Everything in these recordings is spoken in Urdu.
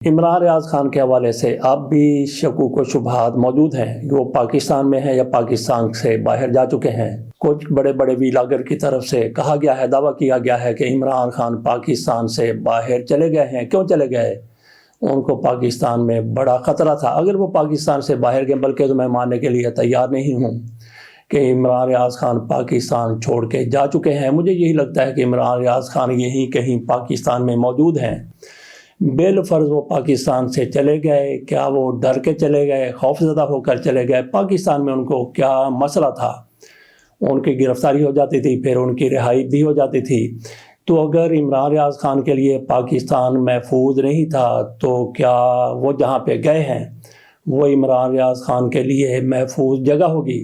عمران ریاض خان کے حوالے سے اب بھی شکوک و شبہات موجود ہیں کہ وہ پاکستان میں ہیں یا پاکستان سے باہر جا چکے ہیں۔ کچھ بڑے بڑے ویلاگر کی طرف سے کہا گیا ہے، دعویٰ کیا گیا ہے کہ عمران خان پاکستان سے باہر چلے گئے ہیں۔ کیوں چلے گئے؟ ان کو پاکستان میں بڑا خطرہ تھا۔ اگر وہ پاکستان سے باہر گئے، بلکہ تو میں ماننے کے لیے تیار نہیں ہوں کہ عمران ریاض خان پاکستان چھوڑ کے جا چکے ہیں۔ مجھے یہی لگتا ہے کہ عمران ریاض خان یہیں کہیں پاکستان میں موجود ہیں۔ بالفرض وہ پاکستان سے چلے گئے، کیا وہ ڈر کے چلے گئے، خوف زدہ ہو کر چلے گئے؟ پاکستان میں ان کو کیا مسئلہ تھا؟ ان کی گرفتاری ہو جاتی تھی، پھر ان کی رہائی بھی ہو جاتی تھی۔ تو اگر عمران ریاض خان کے لیے پاکستان محفوظ نہیں تھا تو کیا وہ جہاں پہ گئے ہیں وہ عمران ریاض خان کے لیے محفوظ جگہ ہوگی؟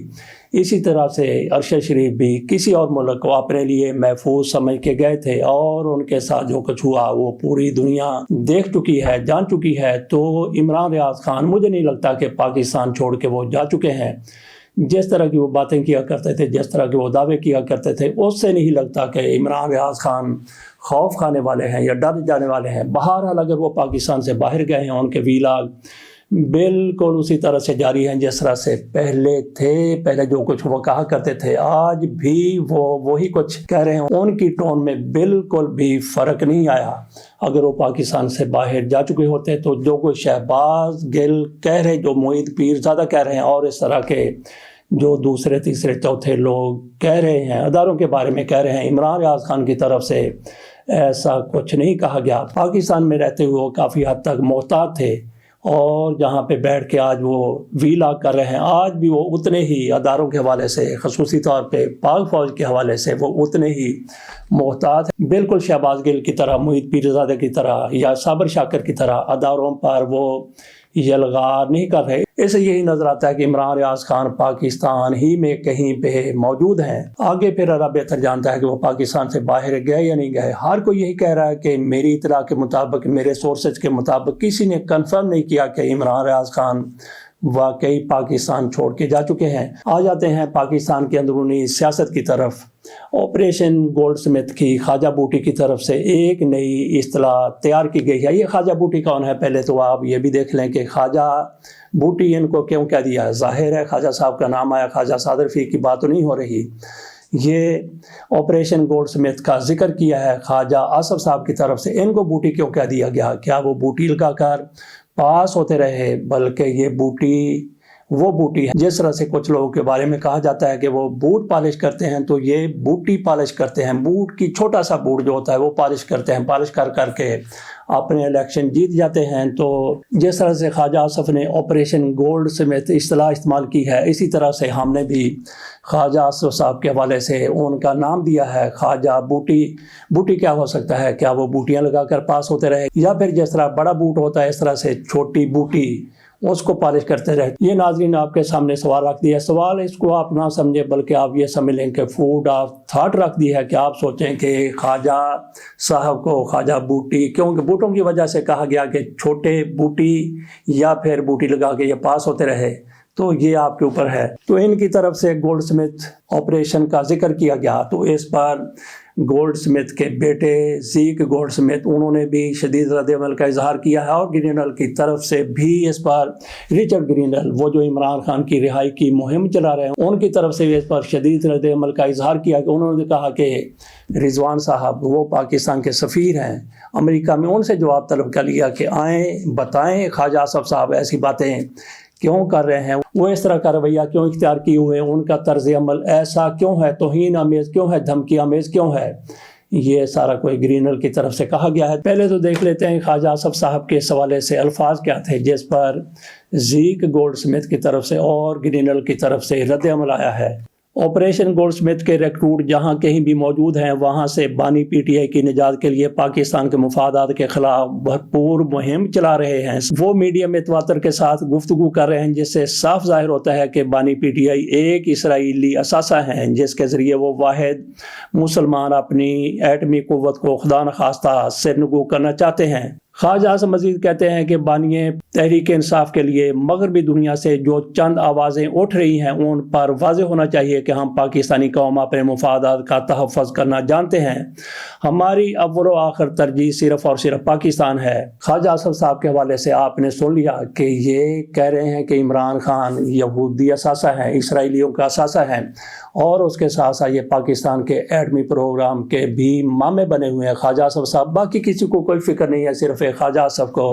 اسی طرح سے ارشد شریف بھی کسی اور ملک کو اپنے لیے محفوظ سمجھ کے گئے تھے، اور ان کے ساتھ جو کچھ ہوا وہ پوری دنیا دیکھ چکی ہے، جان چکی ہے۔ تو عمران ریاض خان مجھے نہیں لگتا کہ پاکستان چھوڑ کے وہ جا چکے ہیں۔ جس طرح کی وہ باتیں کیا کرتے تھے، جس طرح کے وہ دعوے کیا کرتے تھے، اس سے نہیں لگتا کہ عمران ریاض خان خوف کھانے والے ہیں یا ڈر جانے والے ہیں۔ بہرحال اگر وہ پاکستان سے باہر گئے ہیں، ان کے ویلاگ بالکل اسی طرح سے جاری ہیں جس طرح سے پہلے تھے۔ پہلے جو کچھ وہ کہا کرتے تھے آج بھی وہ وہی کچھ کہہ رہے ہیں۔ ان کی ٹون میں بالکل بھی فرق نہیں آیا۔ اگر وہ پاکستان سے باہر جا چکے ہوتے تو جو کوئی شہباز گل کہہ رہے، جو معید پیرزادہ کہہ رہے ہیں، اور اس طرح کے جو دوسرے تیسرے چوتھے لوگ کہہ رہے ہیں، اداروں کے بارے میں کہہ رہے ہیں، عمران ریاض خان کی طرف سے ایسا کچھ نہیں کہا گیا۔ پاکستان میں رہتے ہوئے وہ کافی حد تک محتاط تھے، اور جہاں پہ بیٹھ کے آج وہ ویلاگ کر رہے ہیں، آج بھی وہ اتنے ہی اداروں کے حوالے سے، خصوصی طور پہ پاک فوج کے حوالے سے وہ اتنے ہی محتاط ہیں۔ بالکل شہباز گل کی طرح، معید پیرزادہ کی طرح یا صابر شاکر کی طرح اداروں پر وہ یلغار نہیں کر رہے۔ اس سے یہی نظر آتا ہے کہ عمران ریاض خان پاکستان ہی میں کہیں پہ موجود ہیں۔ آگے پھر اللہ بہتر جانتا ہے کہ وہ پاکستان سے باہر گئے یا نہیں گئے۔ ہر کوئی یہی کہہ رہا ہے کہ میری اطلاع کے مطابق، میرے سورسز کے مطابق کسی نے کنفرم نہیں کیا کہ عمران ریاض خان واقعی پاکستان چھوڑ کے جا چکے ہیں۔ آ جاتے ہیں پاکستان کی اندرونی سیاست کی طرف۔ آپریشن گولڈ سمتھ کی خواجہ بوٹی کی طرف سے ایک نئی اصطلاح تیار کی گئی ہے۔ یہ خواجہ بوٹی کون ہے؟ پہلے تو آپ یہ بھی دیکھ لیں کہ خواجہ بوٹی ان کو کیوں کہہ دیا ہے۔ ظاہر ہے خواجہ صاحب کا نام آیا، خواجہ صادر رفیق کی بات تو نہیں ہو رہی۔ یہ آپریشن گولڈ سمتھ کا ذکر کیا ہے خواجہ آصف صاحب کی طرف سے۔ ان کو بوٹی کیوں کہہ دیا گیا؟ کیا وہ بوٹی لگا کر پاس ہوتے رہے؟ بلکہ یہ بوٹی وہ بوٹی ہے جس طرح سے کچھ لوگوں کے بارے میں کہا جاتا ہے کہ وہ بوٹ پالش کرتے ہیں، تو یہ بوٹی پالش کرتے ہیں۔ بوٹ کی چھوٹا سا بوٹ جو ہوتا ہے وہ پالش کرتے ہیں، پالش کر کر کے اپنے الیکشن جیت جاتے ہیں۔ تو جس طرح سے خواجہ آصف نے آپریشن گولڈ سمتھ اصطلاح استعمال کی ہے، اسی طرح سے ہم نے بھی خواجہ آصف صاحب کے حوالے سے ان کا نام دیا ہے خواجہ بوٹی۔ بوٹی کیا ہو سکتا ہے؟ کیا وہ بوٹیاں لگا کر پاس ہوتے رہے، یا پھر جس طرح بڑا بوٹ ہوتا ہے اس طرح سے چھوٹی بوٹی اس کو پالش کرتے رہے؟ یہ ناظرین آپ کے سامنے سوال رکھ دیا۔ سوال اس کو آپ نہ سمجھیں بلکہ آپ یہ سمجھ لیں کہ فوڈ آف تھاٹ رکھ دی ہے کہ آپ سوچیں کہ خواجہ صاحب کو خواجہ بوٹی، کیونکہ بوٹوں کی وجہ سے کہا گیا کہ چھوٹے بوٹی یا پھر بوٹی لگا کے یہ پاس ہوتے رہے، تو یہ آپ کے اوپر ہے۔ تو ان کی طرف سے گولڈ سمتھ آپریشن کا ذکر کیا گیا، تو اس پر گولڈ سمتھ کے بیٹے زیک گولڈ سمتھ انہوں نے بھی شدید رد عمل کا اظہار کیا ہے، اور گرینل کی طرف سے بھی اس پر رچرڈ گرینل، وہ جو عمران خان کی رہائی کی مہم چلا رہے ہیں، ان کی طرف سے بھی اس پر شدید رد عمل کا اظہار کیا کہ انہوں نے کہا کہ رضوان صاحب وہ پاکستان کے سفیر ہیں امریکہ میں، ان سے جواب طلب کر لیا کہ آئیں بتائیں خواجہ آصف صاحب ایسی باتیں کیوں کر رہے ہیں، وہ اس طرح کا رویہ کیوں اختیار کیے ہوئے، ان کا طرز عمل ایسا کیوں ہے، توہین آمیز کیوں ہے، دھمکی آمیز کیوں ہے۔ یہ سارا کوئی گرینل کی طرف سے کہا گیا ہے۔ پہلے تو دیکھ لیتے ہیں خواجہ آصف صاحب کے حوالے سے الفاظ کیا تھے جس پر زیک گولڈ سمتھ کی طرف سے اور گرینل کی طرف سے رد عمل آیا ہے۔ آپریشن گولڈ سمتھ کے ریکروٹ جہاں کہیں بھی موجود ہیں، وہاں سے بانی پی ٹی آئی کی نجات کے لیے پاکستان کے مفادات کے خلاف بھرپور مہم چلا رہے ہیں۔ وہ میڈیا میں تواتر کے ساتھ گفتگو کر رہے ہیں، جس سے صاف ظاہر ہوتا ہے کہ بانی پی ٹی آئی ایک اسرائیلی اثاثہ ہیں جس کے ذریعے وہ واحد مسلمان اپنی ایٹمی قوت کو خدا نخواستہ سرنگو کرنا چاہتے ہیں۔ خواجہ اعظم مزید کہتے ہیں کہ بانی تحریک انصاف کے لیے مغربی دنیا سے جو چند آوازیں اٹھ رہی ہیں ان پر واضح ہونا چاہیے کہ ہم پاکستانی قوم اپنے مفادات کا تحفظ کرنا جانتے ہیں، ہماری اول و آخر ترجیح صرف اور صرف پاکستان ہے۔ خواجہ اعظم صاحب کے حوالے سے آپ نے سن لیا کہ یہ کہہ رہے ہیں کہ عمران خان یہودی اثاثہ ہیں، اسرائیلیوں کا اثاثہ ہیں، اور اس کے ساتھ ساتھ یہ پاکستان کے ایٹمی پروگرام کے بھی مامے بنے ہوئے ہیں خواجہ اعظم صاحب۔ باقی کسی کو کوئی فکر نہیں ہے، صرف خواجہ اعظم کو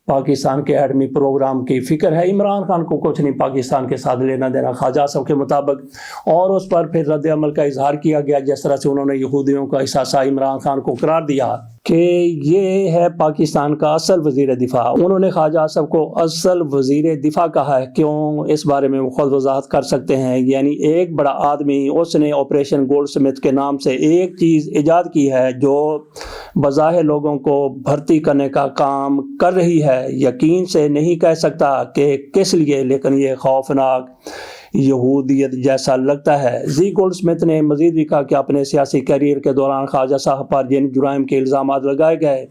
پاکستان کے ایٹمی پروگرام کی فکر ہے، عمران خان کو کچھ نہیں پاکستان کے ساتھ لینا دینا خواجہ اعظم کے مطابق۔ اور اس پر پھر رد عمل کا اظہار کیا گیا، جس طرح سے انہوں نے یہودیوں کا اثاثہ عمران خان کو قرار دیا کہ یہ ہے پاکستان کا اصل وزیر دفاع۔ انہوں نے خواجہ اعظم کو اصل وزیر دفاع کہا ہے، کیوں اس بارے میں وہ خود وضاحت کر سکتے ہیں۔ یعنی ایک بڑا آدمی، اس نے آپریشن گولڈ سمتھ کے نام سے ایک چیز ایجاد کی ہے جو بظاہر لوگوں کو بھرتی کرنے کا کام کر رہی ہے۔ یقین سے نہیں کہہ سکتا کہ کس لیے، لیکن یہ خوفناک یہودیت جیسا لگتا ہے۔ زی گولڈ سمتھ نے مزید بھی کہا کہ اپنے سیاسی کیریئر کے دوران خواجہ صاحب پر جن جرائم کے الزامات لگائے گئے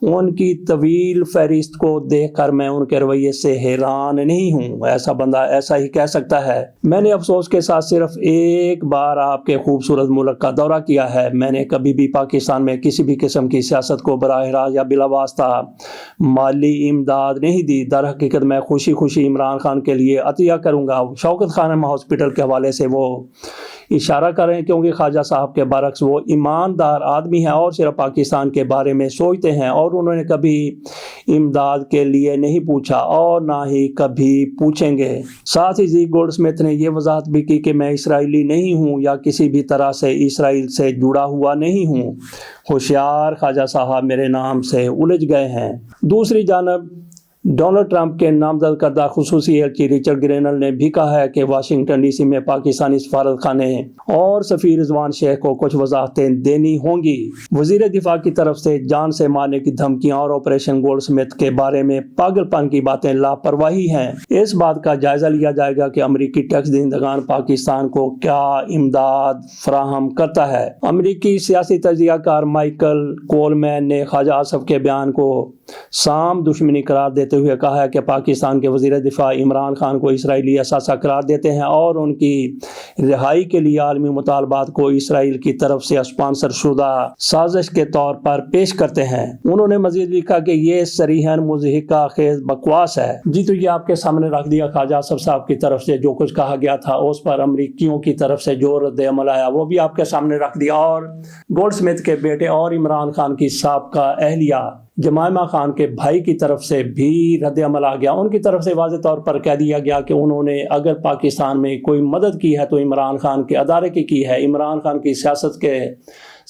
ان کی طویل فہرست کو دیکھ کر میں ان کے رویے سے حیران نہیں ہوں۔ ایسا بندہ ایسا ہی کہہ سکتا ہے۔ میں نے افسوس کے ساتھ صرف ایک بار آپ کے خوبصورت ملک کا دورہ کیا ہے، میں نے کبھی بھی پاکستان میں کسی بھی قسم کی سیاست کو براہ راست یا بلا واسطہ مالی امداد نہیں دی۔ در حقیقت میں خوشی خوشی عمران خان کے لیے عطیہ کروں گا۔ شوکت خانم ہاسپٹل کے حوالے سے وہ اشارہ کر رہے ہیں، کیونکہ خواجہ صاحب کے برعکس وہ ایماندار آدمی ہیں اور صرف پاکستان کے بارے میں سوچتے ہیں، اور انہوں نے کبھی امداد کے لیے نہیں پوچھا اور نہ ہی کبھی پوچھیں گے۔ ساتھ ہی زی گولڈ سمتھ نے یہ وضاحت بھی کی کہ میں اسرائیلی نہیں ہوں یا کسی بھی طرح سے اسرائیل سے جڑا ہوا نہیں ہوں۔ ہوشیار خواجہ صاحب میرے نام سے الجھ گئے ہیں۔ دوسری جانب ڈونلڈ ٹرمپ کے نامزد کردہ خصوصی ایلچی رچرڈ گرینل نے بھی کہا ہے کہ واشنگٹن ڈی سی میں پاکستانی سفارت خانے اور سفیر رضوان شیخ کو کچھ وضاحتیں دینی ہوں گی۔ وزیر دفاع کی طرف سے جان سے مارنے کی دھمکیاں اور آپریشن گولڈ سمتھ کے بارے میں پاگل پن کی باتیں لاپرواہی ہیں۔ اس بات کا جائزہ لیا جائے گا کہ امریکی ٹیکس دہندگان پاکستان کو کیا امداد فراہم کرتا ہے۔ امریکی سیاسی تجزیہ کار مائیکل کولمین نے خواجہ اعظم کے بیان کو سام دشمنی قرار دیتے ہوئے کہا ہے کہ پاکستان کے وزیر دفاع عمران خان کو اسرائیلی اثاثہ قرار دیتے ہیں اور ان کی رہائی کے لیے عالمی مطالبات کو اسرائیل کی طرف سے اسپانسر شدہ سازش کے طور پر پیش کرتے ہیں۔ انہوں نے مزید لکھا کہ یہ صریحاً مضحکہ خیز بکواس ہے۔ جی تو یہ آپ کے سامنے رکھ دیا خواجہ اعظم صاحب کی طرف سے جو کچھ کہا گیا تھا، اس پر امریکیوں کی طرف سے جو رد عمل آیا وہ بھی آپ کے سامنے رکھ دیا، اور گولڈ سمتھ کے بیٹے اور عمران خان کی سابقہ اہلیہ جمائمہ خان کے بھائی کی طرف سے بھی رد عمل آ گیا۔ ان کی طرف سے واضح طور پر کہہ دیا گیا کہ انہوں نے اگر پاکستان میں کوئی مدد کی ہے تو عمران خان کے ادارے کی ہے، عمران خان کی سیاست کے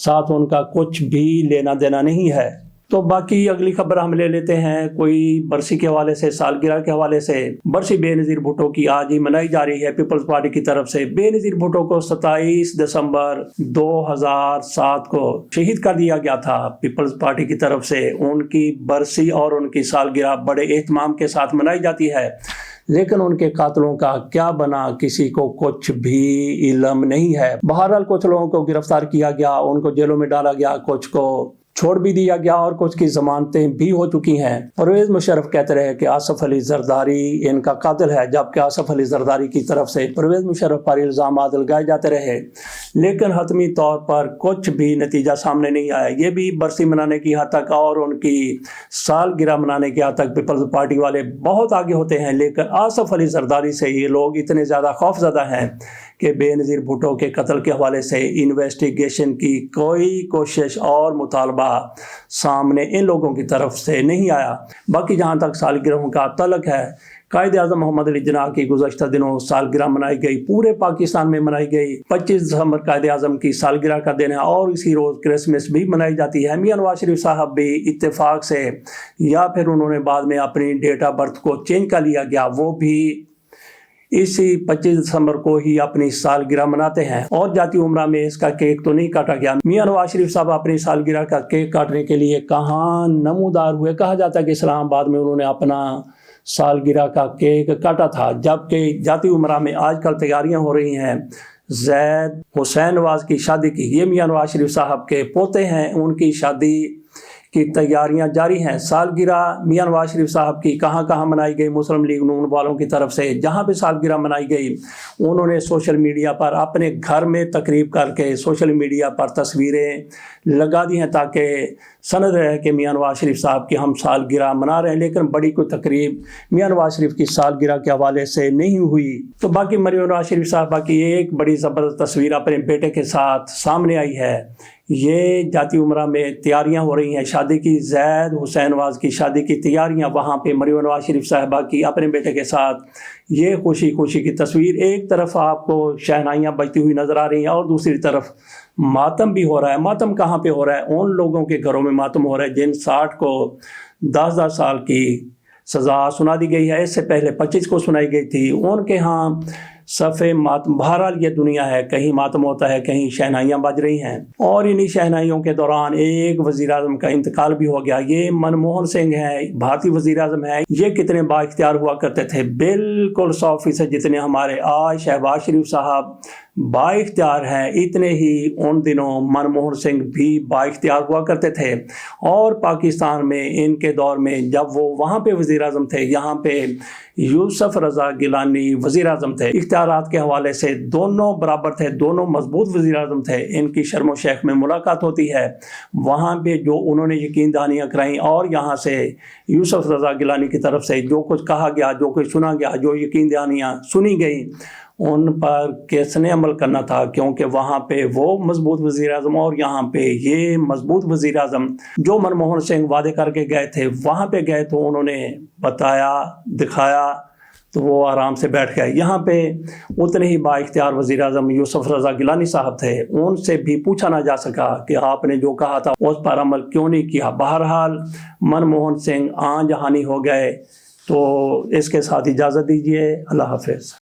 ساتھ ان کا کچھ بھی لینا دینا نہیں ہے۔ تو باقی اگلی خبر ہم لے لیتے ہیں کوئی برسی کے حوالے سے، سالگرہ کے حوالے سے۔ برسی بے نظیر بھٹو کی آج ہی منائی جا رہی ہے پیپلز پارٹی کی طرف سے۔ بے نظیر بھٹو کو 27 دسمبر 2007 کو شہید کر دیا گیا تھا پیپلز پارٹی کی طرف سے۔ ان کی برسی اور ان کی سالگرہ بڑے اہتمام کے ساتھ منائی جاتی ہے، لیکن ان کے قاتلوں کا کیا بنا کسی کو کچھ بھی علم نہیں ہے۔ بہرحال کچھ لوگوں کو گرفتار کیا گیا، ان کو جیلوں میں ڈالا گیا، کچھ کو چھوڑ بھی دیا گیا اور کچھ کی ضمانتیں بھی ہو چکی ہیں۔ پرویز مشرف کہتے رہے کہ آصف علی زرداری ان کا قاتل ہے، جبکہ آصف علی زرداری کی طرف سے پرویز مشرف پر الزامات لگائے جاتے رہے، لیکن حتمی طور پر کچھ بھی نتیجہ سامنے نہیں آیا۔ یہ بھی برسی منانے کی حد تک اور ان کی سالگرہ منانے کی حد تک پیپلز پارٹی والے بہت آگے ہوتے ہیں، لیکن آصف علی زرداری سے یہ لوگ اتنے زیادہ خوفزدہ ہیں کہ بے نظیر بھٹو کے قتل کے حوالے سے انویسٹیگیشن کی کوئی کوشش اور مطالبہ سامنے ان لوگوں کی طرف سے نہیں آیا۔ باقی جہاں تک سالگرہوں کا تعلق ہے، قائد اعظم محمد علی جناح کی گزشتہ دنوں سالگرہ منائی گئی، پورے پاکستان میں منائی گئی۔ 25 دسمبر قائد اعظم کی سالگرہ کا دن ہے اور اسی روز کرسمس بھی منائی جاتی ہے۔ میاں نواز شریف صاحب بھی اتفاق سے یا پھر انہوں نے بعد میں اپنی ڈیٹ آف برتھ کو چینج کر لیا گیا، وہ بھی اسی 25 دسمبر کو ہی اپنی سالگرہ مناتے ہیں، اور جاتی عمرہ میں اس کا کیک تو نہیں کاٹا گیا۔ میاں نواز شریف صاحب اپنی سالگرہ کا کیک کاٹنے کے لیے کہاں نمودار ہوئے؟ کہا جاتا ہے کہ اسلام آباد میں انہوں نے اپنا سالگرہ کا کیک کاٹا تھا، جبکہ جاتی عمرہ میں آج کل تیاریاں ہو رہی ہیں زید حسین نواز کی شادی کی۔ یہ میاں نواز شریف صاحب کے پوتے ہیں، ان کی شادی کی تیاریاں جاری ہیں۔ سالگرہ میاں نواز شریف صاحب کی کہاں کہاں منائی گئی مسلم لیگ نون والوں کی طرف سے، جہاں پہ سالگرہ منائی گئی انہوں نے سوشل میڈیا پر اپنے گھر میں تقریب کر کے سوشل میڈیا پر تصویریں لگا دی ہیں تاکہ سند رہے کہ میاں نواز شریف صاحب کی ہم سالگرہ منا رہے ہیں، لیکن بڑی کوئی تقریب میاں نواز شریف کی سالگرہ کے حوالے سے نہیں ہوئی۔ تو باقی مریم نواز شریف صاحبہ کی ایک بڑی زبردست تصویر اپنے بیٹے کے ساتھ سامنے آئی ہے۔ یہ جاتی عمرہ میں تیاریاں ہو رہی ہیں شادی کی، زید حسین نواز کی شادی کی تیاریاں، وہاں پہ مریم نواز شریف صاحبہ کی اپنے بیٹے کے ساتھ یہ خوشی خوشی کی تصویر۔ ایک طرف آپ کو شہنائیاں بجتی ہوئی نظر آ رہی ہیں اور دوسری طرف ماتم بھی ہو رہا ہے۔ ماتم کہاں پہ ہو رہا ہے؟ ان لوگوں کے گھروں میں ماتم ہو رہا ہے جن 60 کو 10 سال کی سزا سنا دی گئی ہے، اس سے پہلے 25 کو سنائی گئی تھی۔ ان کے ہاں صفے ماتم، بہرحال یہ دنیا ہے، کہیں ماتم ہوتا ہے کہیں شہنائیاں بج رہی ہیں۔ اور انہی شہنائیوں کے دوران ایک وزیر اعظم کا انتقال بھی ہو گیا۔ یہ منموہن سنگھ ہے، بھارتی وزیر اعظم ہے۔ یہ کتنے با اختیار ہوا کرتے تھے، بالکل 100% جتنے ہمارے آج شہباز شریف صاحب با اختیار ہیں اتنے ہی ان دنوں منموہن سنگھ بھی با اختیار ہوا کرتے تھے۔ اور پاکستان میں ان کے دور میں جب وہ وہاں پہ وزیر اعظم تھے، یہاں پہ یوسف رضا گیلانی وزیر اعظم تھے، اختیارات کے حوالے سے دونوں برابر تھے، دونوں مضبوط وزیر اعظم تھے۔ ان کی شرم و شیخ میں ملاقات ہوتی ہے، وہاں پہ جو انہوں نے یقین دہانیاں کرائیں اور یہاں سے یوسف رضا گیلانی کی طرف سے جو کچھ کہا گیا، جو کچھ سنا گیا، جو یقین دہانیاں سنی گئیں، ان پر کس نے عمل کرنا تھا، کیونکہ وہاں پہ وہ مضبوط وزیر اعظم اور یہاں پہ یہ مضبوط وزیر اعظم جو منموہن سنگھ وعدے کر کے گئے تھے، وہاں پہ گئے تو انہوں نے بتایا دکھایا تو وہ آرام سے بیٹھ گئے۔ یہاں پہ اتنے ہی با اختیار وزیر اعظم یوسف رضا گیلانی صاحب تھے، ان سے بھی پوچھا نہ جا سکا کہ آپ نے جو کہا تھا اس پر عمل کیوں نہیں کیا۔ بہرحال منموہن سنگھ آن جہانی ہو گئے۔ تو اس کے ساتھ اجازت دیجیے، اللہ حافظ۔